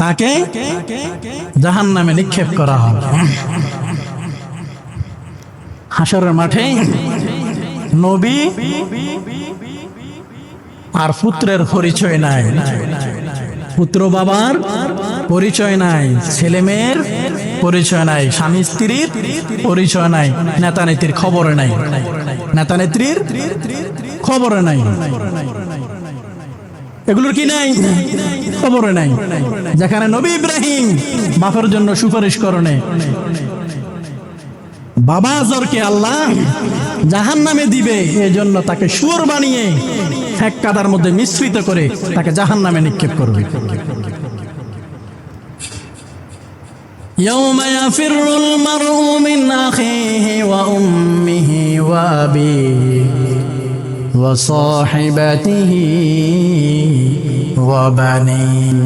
তাকে জাহান্নামে নিক্ষেপ করা হবে। হাসরের মাঠে নবী আর পুত্রের পরিচয় নাই, পুত্র বাবার পরিচয় নাই, ছেলে মেয়ের পরিচয় নাই, স্বামী স্ত্রীর পরিচয় নাই, নেতা নেত্রীর খবর নাই, নেতা নেত্রীর খবর নাই, এগুলোর কি নাই, খবর নাই। যেখানে নবী ইব্রাহিম বাপের জন্য সুপারিশ করনে, বাবা আজরকে আল্লাহ জাহান্নামে দিবে, এই জন্য তাকে শুয়োর বানিয়ে এক কাদার মধ্যে মিশ্রিত করে তাকে জাহান্নামে নিক্ষেপ করবে। يوم يفر المرء من أخيه وأمه وأبيه وصاحبته وبنيه